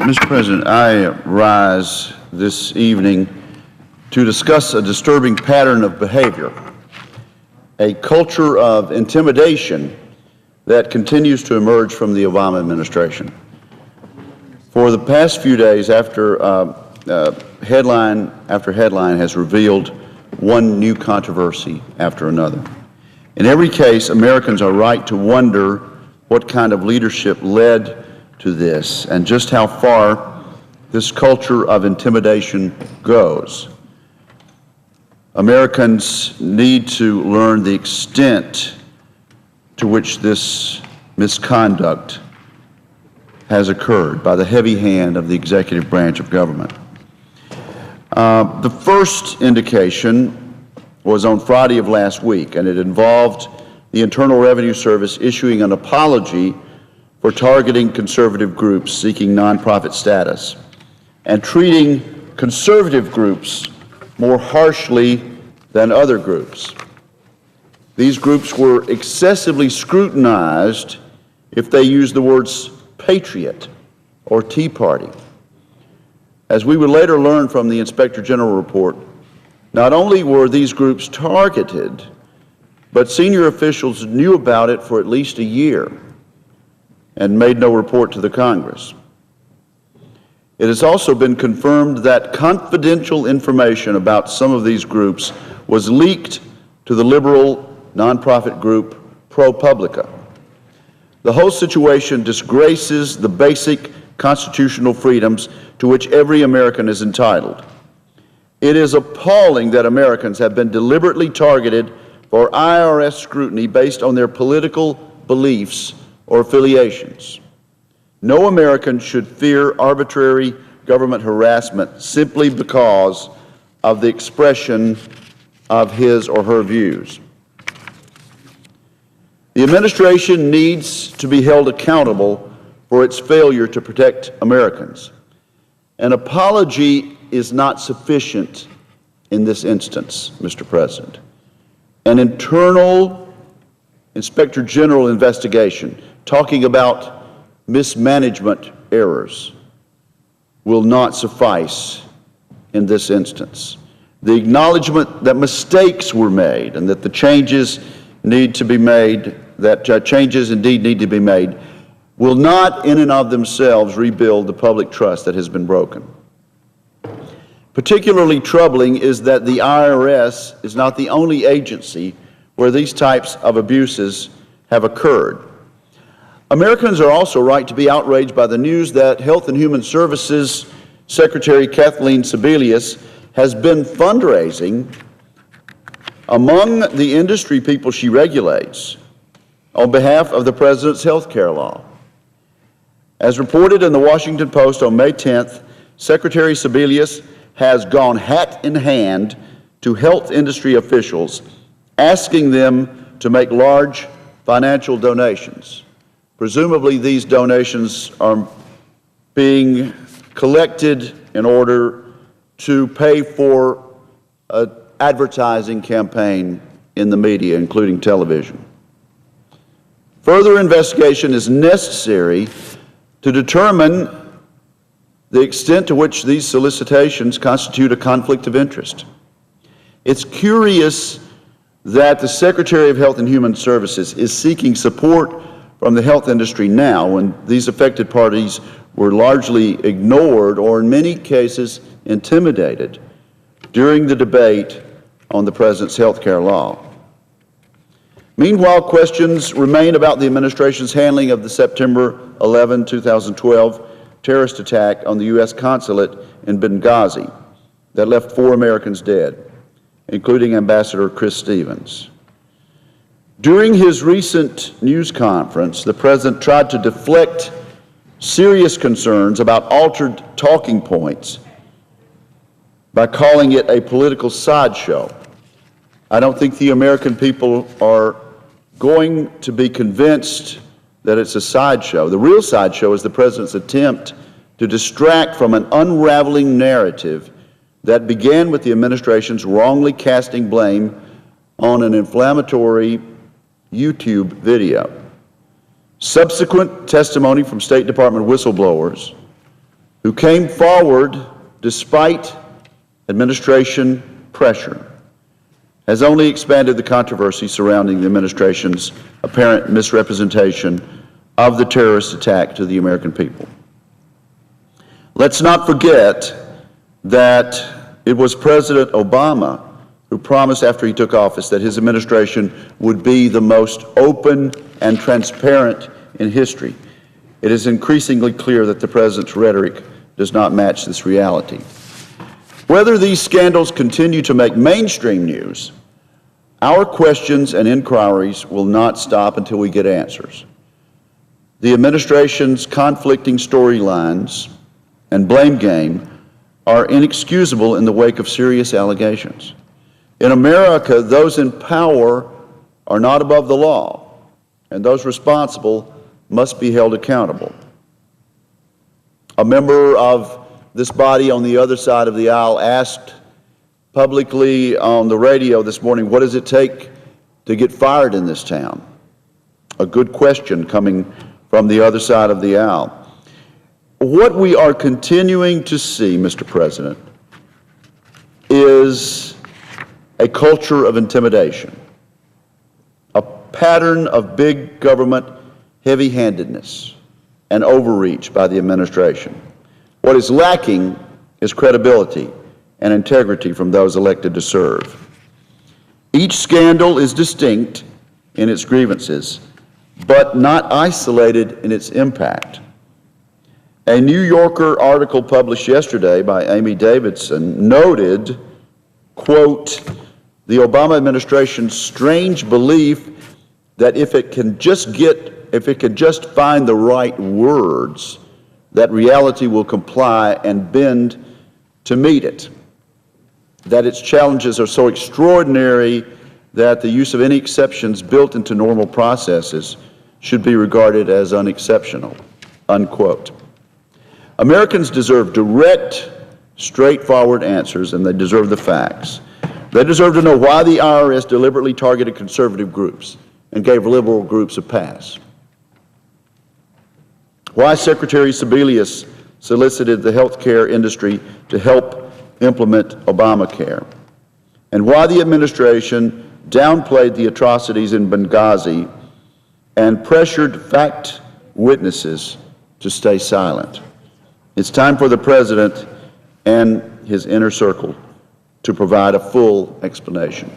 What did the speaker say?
Mr. President, I rise this evening to discuss a disturbing pattern of behavior, a culture of intimidation that continues to emerge from the Obama administration. For the past few days, after headline after headline has revealed one new controversy after another. In every case, Americans are right to wonder what kind of leadership led to this and just how far this culture of intimidation goes. Americans need to learn the extent to which this misconduct has occurred by the heavy hand of the executive branch of government. The first indication was on Friday of last week, and it involved the Internal Revenue Service issuing an apology for targeting conservative groups seeking nonprofit status and treating conservative groups more harshly than other groups. These groups were excessively scrutinized if they used the words patriot or Tea Party. As we would later learn from the Inspector General report, not only were these groups targeted, but senior officials knew about it for at least a year and made no report to the Congress. It has also been confirmed that confidential information about some of these groups was leaked to the liberal nonprofit group ProPublica. The whole situation disgraces the basic constitutional freedoms to which every American is entitled. It is appalling that Americans have been deliberately targeted for IRS scrutiny based on their political beliefs or affiliations. No American should fear arbitrary government harassment simply because of the expression of his or her views. The administration needs to be held accountable for its failure to protect Americans. An apology is not sufficient in this instance, Mr. President. An internal Inspector General investigation talking about mismanagement errors will not suffice in this instance. The acknowledgement that mistakes were made and that the changes need to be made, that changes indeed need to be made, will not in and of themselves rebuild the public trust that has been broken. Particularly troubling is that the IRS is not the only agency where these types of abuses have occurred. Americans are also right to be outraged by the news that Health and Human Services Secretary Kathleen Sebelius has been fundraising among the industry people she regulates on behalf of the President's health care law. As reported in the Washington Post on May 10th, Secretary Sebelius has gone hat in hand to health industry officials, asking them to make large financial donations. Presumably, these donations are being collected in order to pay for an advertising campaign in the media, including television. Further investigation is necessary to determine the extent to which these solicitations constitute a conflict of interest. It's curious that the Secretary of Health and Human Services is seeking support from the health industry now when these affected parties were largely ignored or in many cases intimidated during the debate on the President's health care law. Meanwhile, questions remain about the administration's handling of the September 11, 2012 terrorist attack on the U.S. consulate in Benghazi that left 4 Americans dead, including Ambassador Chris Stevens. During his recent news conference, the President tried to deflect serious concerns about altered talking points by calling it a political sideshow. I don't think the American people are going to be convinced that it's a sideshow. The real sideshow is the President's attempt to distract from an unraveling narrative that began with the administration's wrongly casting blame on an inflammatory YouTube video. Subsequent testimony from State Department whistleblowers who came forward despite administration pressure, has only expanded the controversy surrounding the administration's apparent misrepresentation of the terrorist attack to the American people. Let's not forget that it was President Obama who promised after he took office that his administration would be the most open and transparent in history. It is increasingly clear that the president's rhetoric does not match this reality. Whether these scandals continue to make mainstream news, our questions and inquiries will not stop until we get answers. The administration's conflicting storylines and blame game are inexcusable in the wake of serious allegations. In America, those in power are not above the law, and those responsible must be held accountable. A member of this body on the other side of the aisle asked publicly on the radio this morning, what does it take to get fired in this town? A good question coming from the other side of the aisle. What we are continuing to see, Mr. President, is a culture of intimidation, a pattern of big government heavy-handedness and overreach by the administration. What is lacking is credibility and integrity from those elected to serve. Each scandal is distinct in its grievances, but not isolated in its impact. A New Yorker article published yesterday by Amy Davidson noted, quote, the Obama administration's strange belief that if it could just find the right words, that reality will comply and bend to meet it. That its challenges are so extraordinary that the use of any exceptions built into normal processes should be regarded as unexceptional, unquote. Americans deserve direct, straightforward answers, and they deserve the facts. They deserve to know why the IRS deliberately targeted conservative groups and gave liberal groups a pass. Why Secretary Sebelius solicited the healthcare industry to help implement Obamacare. And why the administration downplayed the atrocities in Benghazi and pressured fact witnesses to stay silent. It's time for the President and his inner circle to provide a full explanation.